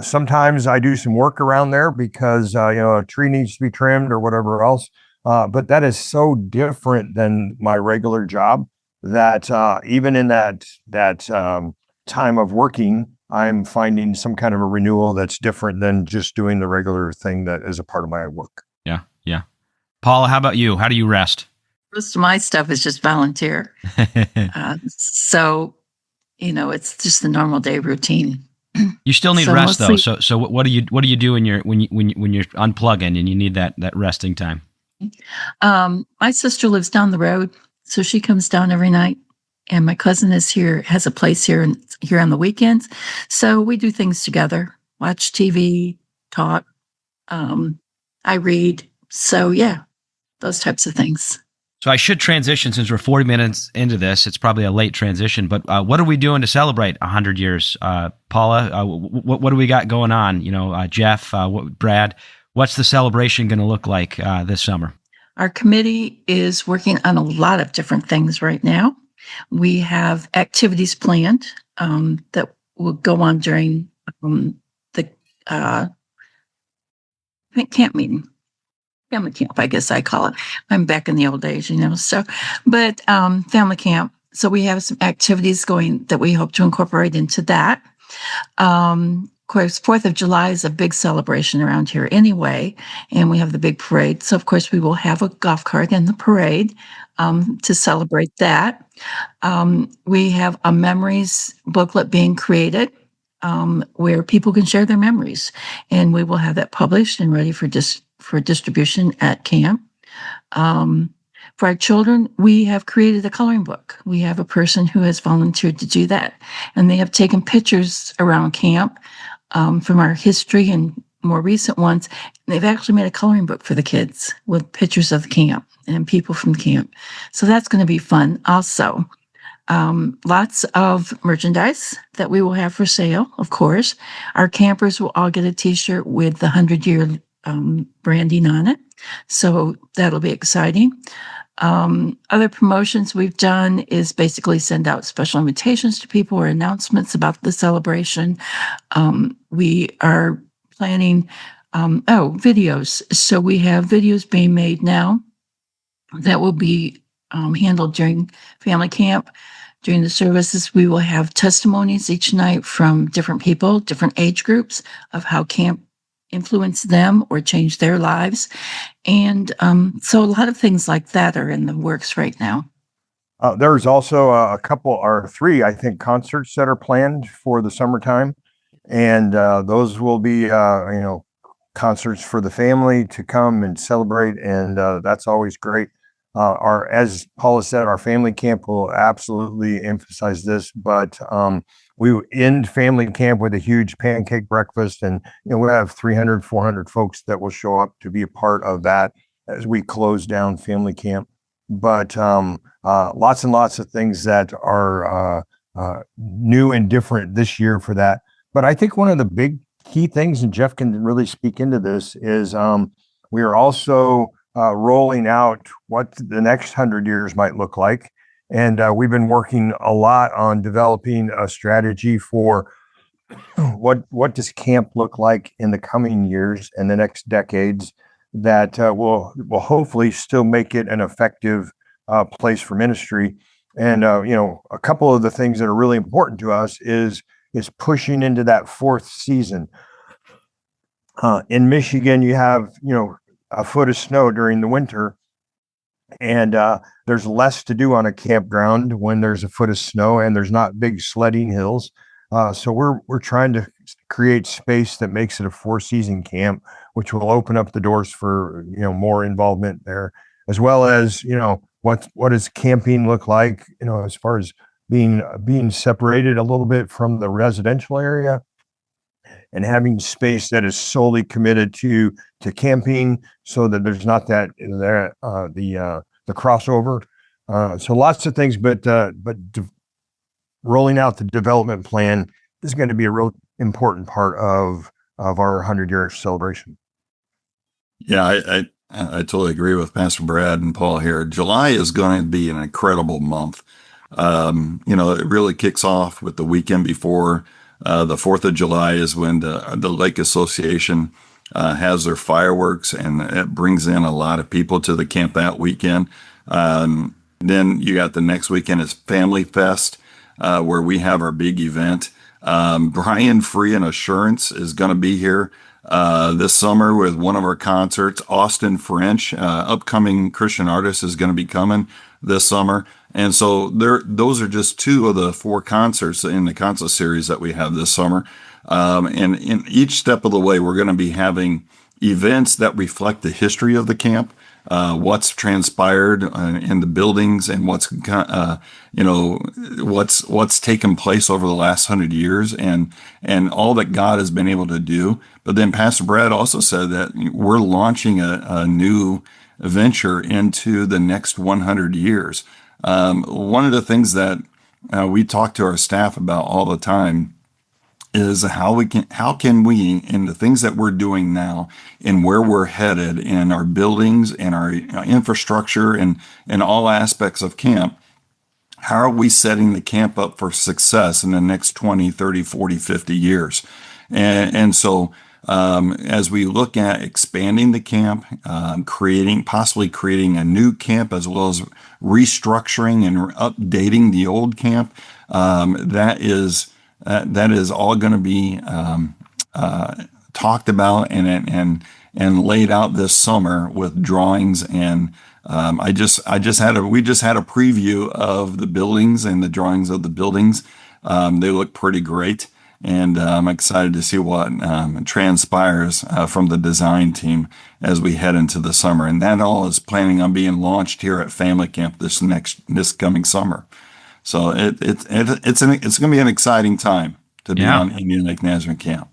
Sometimes I do some work around there because a tree needs to be trimmed or whatever else. But that is so different than my regular job that even in that time of working, I'm finding some kind of a renewal that's different than just doing the regular thing that is a part of my work. Yeah, yeah. Paula, how about you? How do you rest? Most of my stuff is just volunteer. So, it's just the normal day routine. You still need So rest mostly- though. So what do you do when you're unplugging and you need that resting time? My sister lives down the road, so she comes down every night. And my cousin has a place here on the weekends. So we do things together, watch TV, talk. I read. So yeah, those types of things. So I should transition since we're 40 minutes into this. It's probably a late transition, but what are we doing to celebrate 100 years? Paula, what do we got going on? Jeff, Brad, what's the celebration going to look like this summer? Our committee is working on a lot of different things right now. We have activities planned that will go on during the camp meeting. Family camp, I guess I call it. I'm back in the old days, but family camp. So we have some activities going that we hope to incorporate into that. Of course, 4th of July is a big celebration around here anyway, and we have the big parade. So, of course, we will have a golf cart in the parade to celebrate that. We have a memories booklet being created where people can share their memories, and we will have that published and ready for distribution at camp. For our children, we have created a coloring book. We have a person who has volunteered to do that, and they have taken pictures around camp from our history and more recent ones. They've actually made a coloring book for the kids with pictures of the camp and people from the camp. So that's going to be fun also. Lots of merchandise that we will have for sale, of course. Our campers will all get a t-shirt with the 100-year branding on it. So that'll be exciting. Other promotions we've done is basically send out special invitations to people or announcements about the celebration. We are planning, videos. So we have videos being made now that will be handled during family camp. During the services, we will have testimonies each night from different people, different age groups of how camp influenced them or changed their lives. And so a lot of things like that are in the works right now. There's also a couple or three, I think, concerts that are planned for the summertime. And those will be, concerts for the family to come and celebrate. And that's always great. As Paula said, our family camp will absolutely emphasize this, but we end family camp with a huge pancake breakfast, and we'll have 300, 400 folks that will show up to be a part of that as we close down family camp. But lots and lots of things that are new and different this year for that. But I think one of the big key things, and Jeff can really speak into this, is we are also rolling out what the next 100 years might look like. And we've been working a lot on developing a strategy for what does camp look like in the coming years and the next decades that will hopefully still make it an effective place for ministry. And a couple of the things that are really important to us is pushing into that fourth season. In Michigan, you have a foot of snow during the winter, and there's less to do on a campground when there's a foot of snow and there's not big sledding hills. So we're trying to create space that makes it a 4-season camp, which will open up the doors for more involvement there, as well as what does camping look like as far as being separated a little bit from the residential area and having space that is solely committed to camping, so that there's not that the crossover. So lots of things, but rolling out the development plan is going to be a real important part of our 100-year celebration. Yeah, I totally agree with Pastor Brad and Paul here. July is going to be an incredible month. It really kicks off with the weekend before the 4th of July is when the Lake Association has their fireworks, and it brings in a lot of people to the camp that weekend. Then you got the next weekend is Family Fest, where we have our big event. Brian Free and Assurance is going to be here this summer with one of our concerts. Austin French, upcoming Christian artist, is going to be coming this summer. And so those are just two of the 4 concerts in the concert series that we have this summer. And in each step of the way, we're going to be having events that reflect the history of the camp, what's transpired in the buildings, and what's taken place over the last 100 years, and all that God has been able to do. But then Pastor Brad also said that we're launching a new venture into the next 100 years. One of the things that we talk to our staff about all the time is how can we, in the things that we're doing now and where we're headed in our buildings and our infrastructure and all aspects of camp, how are we setting the camp up for success in the next 20, 30, 40, 50 years? And so as we look at expanding the camp, possibly creating a new camp, as well as restructuring and updating the old camp, that is all going to be talked about and laid out this summer with drawings. And we just had a preview of the buildings and the drawings of the buildings. They look pretty great, and I'm excited to see what transpires from the design team as we head into the summer. And that all is planning on being launched here at Family Camp this coming summer. So it's going to be an exciting time to be on Indian Lake Nazarene Camp.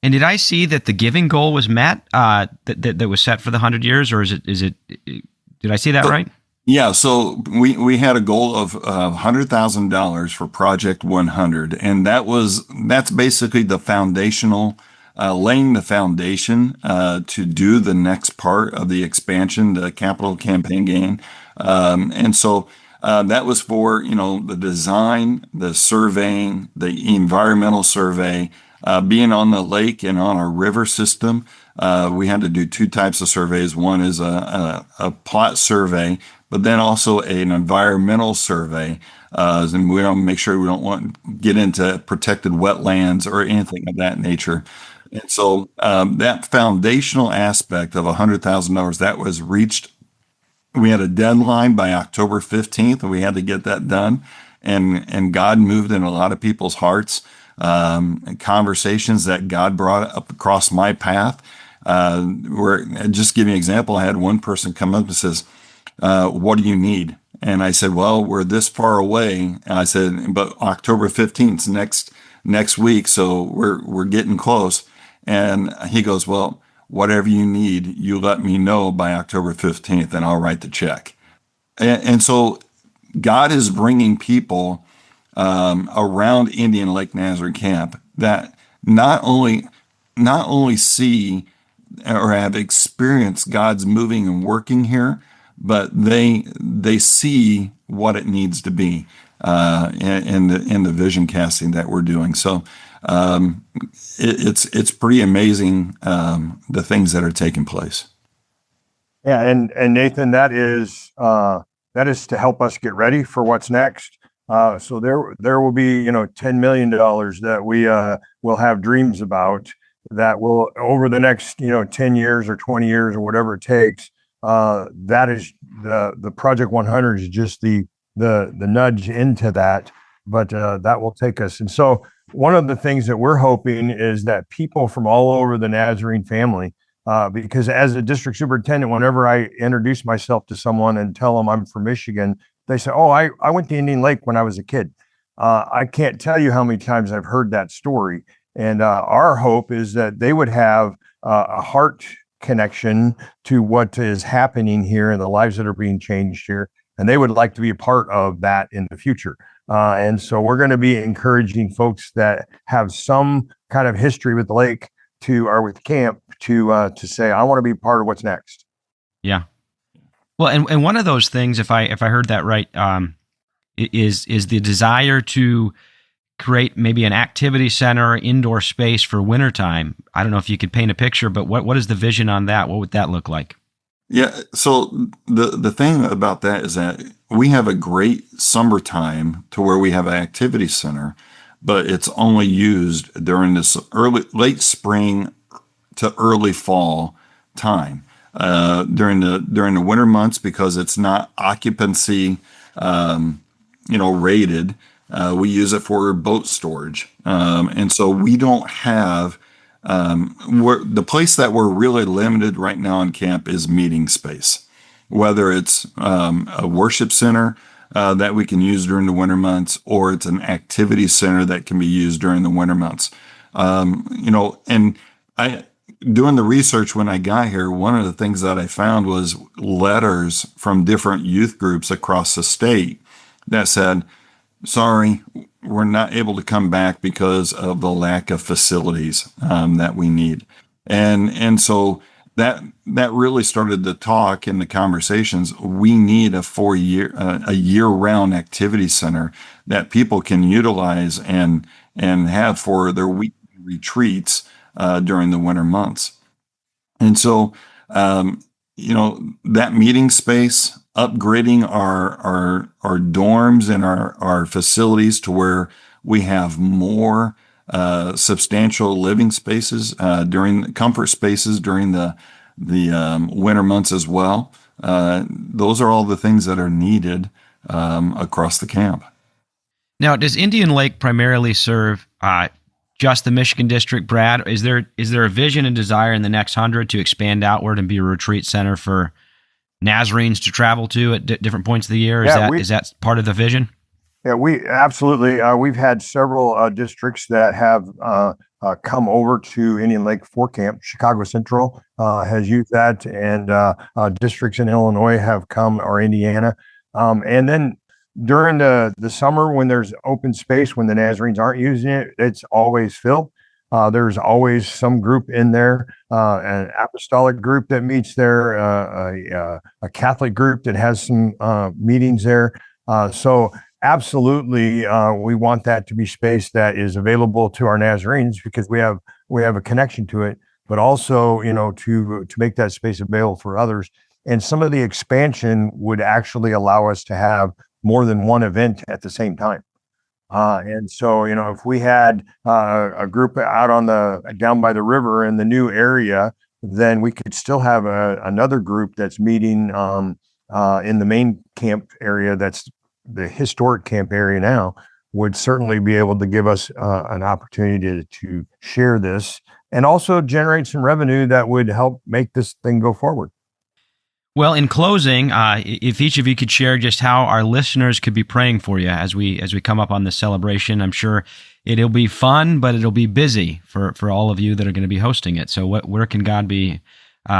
And did I see that the giving goal was met that was set for the 100 years, or is it? Did I see that right? Yeah. So we had a goal of $100,000 for Project 100, and that's basically the foundational. Laying the foundation to do the next part of the expansion, the capital campaign gain, and so. That was for, the design, the surveying, the environmental survey, being on the lake and on our river system. We had to do 2 types of surveys. One is a plot survey, but then also an environmental survey. And we don't make sure we don't want to get into protected wetlands or anything of that nature. And so that foundational aspect of $100,000, that was reached. We had a deadline by October 15th, and we had to get that done. And God moved in a lot of people's hearts, and conversations that God brought up across my path. Just give you an example, I had one person come up and says, what do you need? And I said, well, we're this far away. And I said, but October 15th is next week, so we're getting close. And he goes, well, whatever you need, you let me know by October 15th, and I'll write the check. And so God is bringing people around Indian Lake Nazarene Camp that not only see or have experienced God's moving and working here, but they see what it needs to be in the vision casting that we're doing. So it's pretty amazing the things that are taking place. Yeah, and Nathan, that is to help us get ready for what's next. So there will be $10 million that we will have dreams about that will, over the next 10 years or 20 years or whatever it takes. That is the Project 100 is just the nudge into that, but that will take us. And so one of the things that we're hoping is that people from all over the Nazarene family, because as a district superintendent, whenever I introduce myself to someone and tell them I'm from Michigan, they say, oh, I went to Indian Lake when I was a kid. I can't tell you how many times I've heard that story. And our hope is that they would have a heart connection to what is happening here and the lives that are being changed here. And they would like to be a part of that in the future. And so we're going to be encouraging folks that have some kind of history with the lake or with camp to say, I want to be part of what's next. Yeah. Well, and one of those things, if I heard that right, is the desire to create maybe an activity center, indoor space for wintertime. I don't know if you could paint a picture, but what is the vision on that? What would that look like? Yeah. So the thing about that is that we have a great summertime to where we have an activity center, but it's only used during this late spring to early fall time. During the winter months, because it's not occupancy, rated. We use it for boat storage, and so we don't have. The place that we're really limited right now on camp is meeting space, whether it's a worship center that we can use during the winter months, or it's an activity center that can be used during the winter months. And I doing the research when I got here, one of the things that I found was letters from different youth groups across the state that said, sorry, we're not able to come back because of the lack of facilities that we need. And so that really started the talk and the conversations. We need a year-round activity center that people can utilize and have for their weekly retreats during the winter months. And so, that meeting space, upgrading our dorms and our facilities to where we have more substantial living spaces comfort spaces during the winter months as well. Those are all the things that are needed across the camp. Now, does Indian Lake primarily serve just the Michigan district, Brad? Is there a vision and desire in the next 100 to expand outward and be a retreat center for Nazarenes to travel to at different points of the year? Is that part of the vision? Yeah, we absolutely. We've had several districts that have come over to Indian Lake for camp. Chicago Central has used that, and districts in Illinois have come, or Indiana. And then during the summer, when there's open space, when the Nazarenes aren't using it, it's always filled. There's always some group in there, an apostolic group that meets there, a Catholic group that has some meetings there. So absolutely, we want that to be space that is available to our Nazarenes, because we have a connection to it, but also, to make that space available for others. And some of the expansion would actually allow us to have more than one event at the same time. And so, if we had a group out down by the river in the new area, then we could still have another group that's meeting in the main camp area. That's the historic camp area now, would certainly be able to give us an opportunity to share this and also generate some revenue that would help make this thing go forward. Well, in closing, if each of you could share just how our listeners could be praying for you as we come up on this celebration. I'm sure it'll be fun, but it'll be busy for all of you that are going to be hosting it. So where can God be?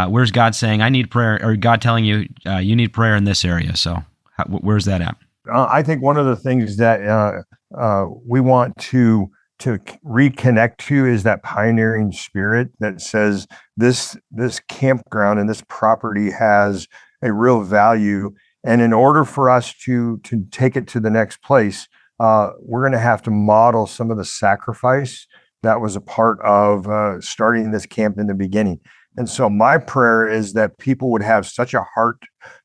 Where's God saying, I need prayer, or God telling you, you need prayer in this area? So where's that at? I think one of the things that we want to reconnect to is that pioneering spirit that says this campground and this property has a real value, and in order for us to take it to the next place, we're going to have to model some of the sacrifice that was a part of starting this camp in the beginning. And so my prayer is that people would have such a heart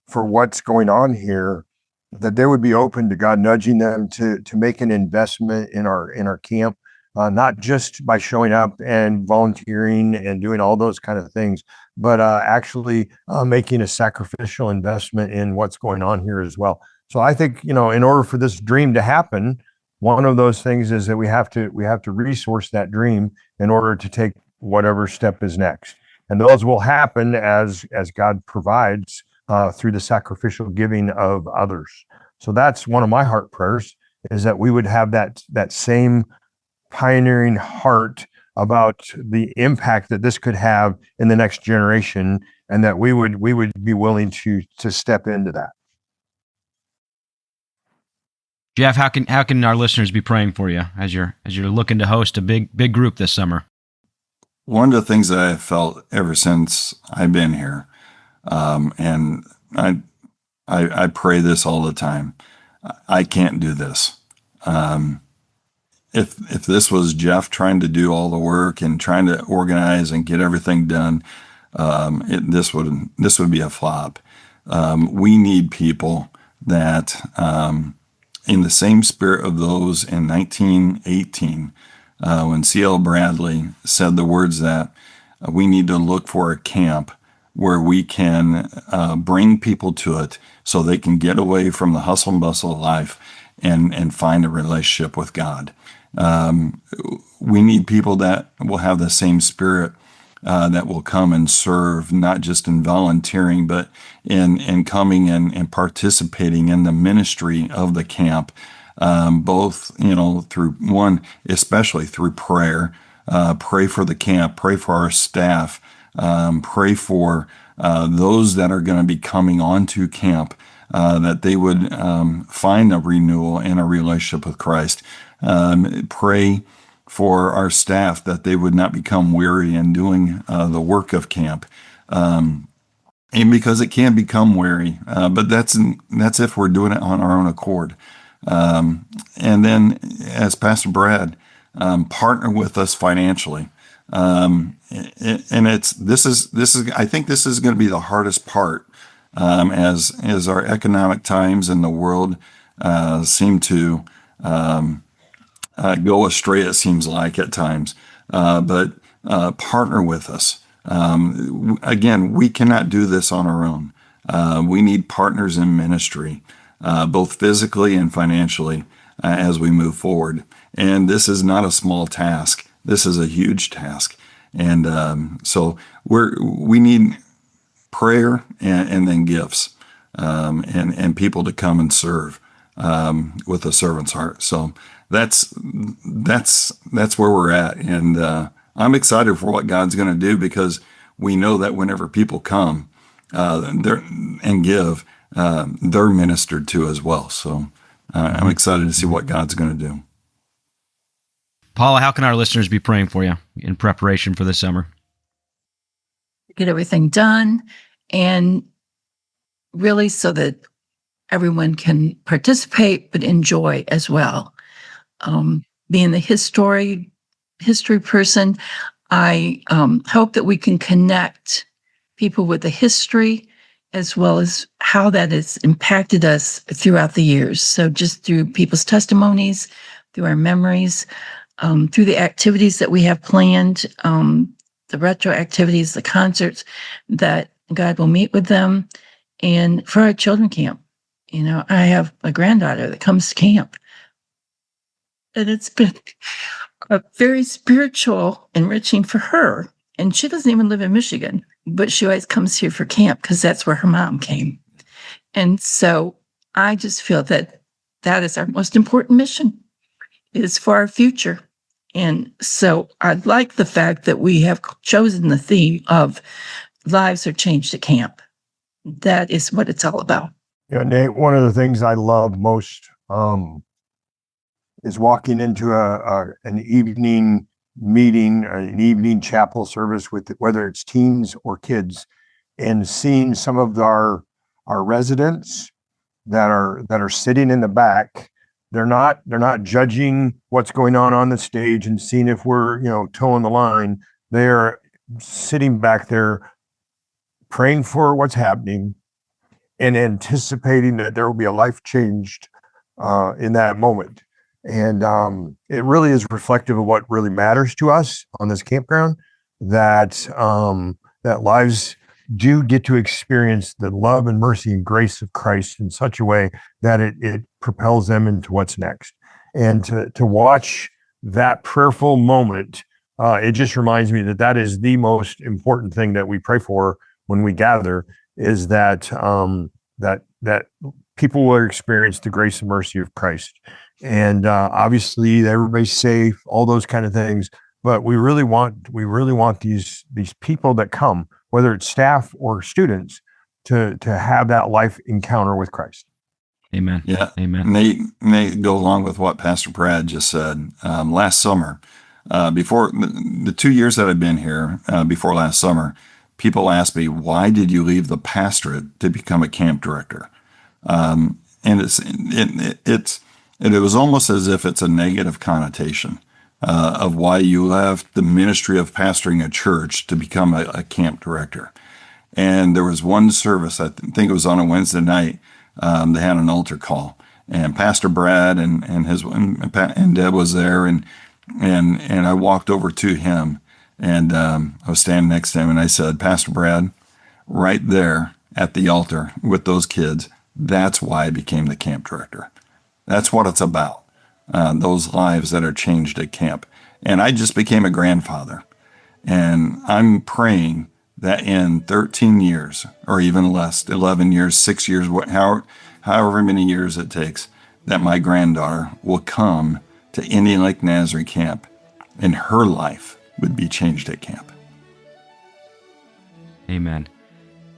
for what's going on here that they would be open to God nudging them to make an investment in our camp. Not just by showing up and volunteering and doing all those kind of things, but actually making a sacrificial investment in what's going on here as well. So I think, in order for this dream to happen, one of those things is that we have to resource that dream in order to take whatever step is next. And those will happen as God provides through the sacrificial giving of others. So that's one of my heart prayers, is that we would have that same pioneering heart about the impact that this could have in the next generation, and that we would be willing to step into that. Jeff, how can our listeners be praying for you as you're looking to host a big group this summer? One of the things that I have felt ever since I've been here And I pray this all the time. I can't do this. If this was Jeff trying to do all the work and trying to organize and get everything done, this would be a flop. We need people that, in the same spirit of those in 1918, when C.L. Bradley said the words that we need to look for a camp where we can bring people to it so they can get away from the hustle and bustle of life and find a relationship with God. We need people that will have the same spirit, that will come and serve, not just in volunteering, but in coming and participating in the ministry of the camp, both, through one, especially through prayer. Pray for the camp, pray for our staff, pray for those that are going to be coming onto camp, that they would find a renewal and a relationship with Christ. Pray for our staff that they would not become weary in doing the work of camp. And because it can become weary, but that's if we're doing it on our own accord. And then, as Pastor Brad, partner with us financially. And this is I think this is going to be the hardest part, as our economic times in the world seem to go astray, it seems like at times. But partner with us. Again, we cannot do this on our own. We need partners in ministry, both physically and financially, as we move forward. And this is not a small task. This is a huge task. And so we need prayer and then gifts, and people to come and serve with a servant's heart. So that's where we're at. And I'm excited for what God's going to do, because we know that whenever people come and give, they're ministered to as well. So I'm excited to see what God's going to do. Paula, how can our listeners be praying for you in preparation for this summer? Get everything done, and really so that everyone can participate but enjoy as well. Being the history person, I hope that we can connect people with the history as well as how that has impacted us throughout the years. So just through people's testimonies, through our memories, through the activities that we have planned, the retro activities, the concerts, that God will meet with them. And for our children camp, I have a granddaughter that comes to camp. And it's been a very spiritual, enriching for her. And she doesn't even live in Michigan, but she always comes here for camp because that's where her mom came. And so I just feel that that is our most important mission, is for our future. And so I like the fact that we have chosen the theme of lives are changed at camp. That is what it's all about. Yeah, Nate, one of the things I love most is walking into an evening meeting, an evening chapel service with whether it's teens or kids, and seeing some of our residents that are sitting in the back. They're not judging what's going on the stage and seeing if we're towing the line. They're sitting back there praying for what's happening and anticipating that there will be a life changed in that moment. And it really is reflective of what really matters to us on this campground, that lives do get to experience the love and mercy and grace of Christ in such a way that it propels them into what's next. And to watch that prayerful moment, it just reminds me that is the most important thing that we pray for when we gather, is that that people will experience the grace and mercy of Christ. And obviously everybody's safe, all those kind of things. But we really want these people that come, whether it's staff or students, to have that life encounter with Christ. Amen. Yeah. Amen. May go along with what Pastor Brad just said. Last summer, before the 2 years that I've been here, before last summer, people ask me, why did you leave the pastorate to become a camp director? And it was almost as if it's a negative connotation of why you left the ministry of pastoring a church to become a camp director. And there was one service, I think it was on a Wednesday night, they had an altar call, and Pastor Brad and Deb was there, and I walked over to him, and I was standing next to him, and I said, Pastor Brad, right there at the altar with those kids, that's why I became the camp director. That's what it's about, those lives that are changed at camp. And I just became a grandfather, and I'm praying that in 13 years, or even less, 11 years, 6 years, however many years it takes, that my granddaughter will come to Indian Lake Nazarene Camp, and her life would be changed at camp. Amen.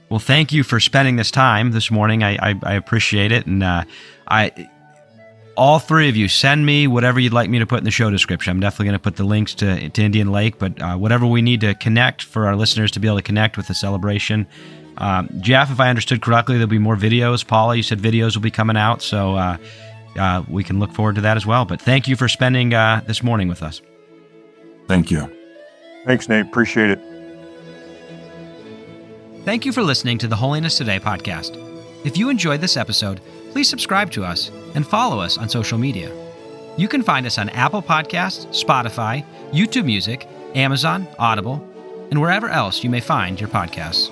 Well, thank you for spending this time this morning. I appreciate it. And all three of you, send me whatever you'd like me to put in the show description. I'm definitely going to put the links to Indian Lake, but whatever we need to connect for our listeners to be able to connect with the celebration. Jeff, if I understood correctly, there'll be more videos. Paula, you said videos will be coming out, so we can look forward to that as well. But thank you for spending this morning with us. Thank you. Thanks, Nate. Appreciate it. Thank you for listening to the Holiness Today podcast. If you enjoyed this episode, please subscribe to us and follow us on social media. You can find us on Apple Podcasts, Spotify, YouTube Music, Amazon, Audible, and wherever else you may find your podcasts.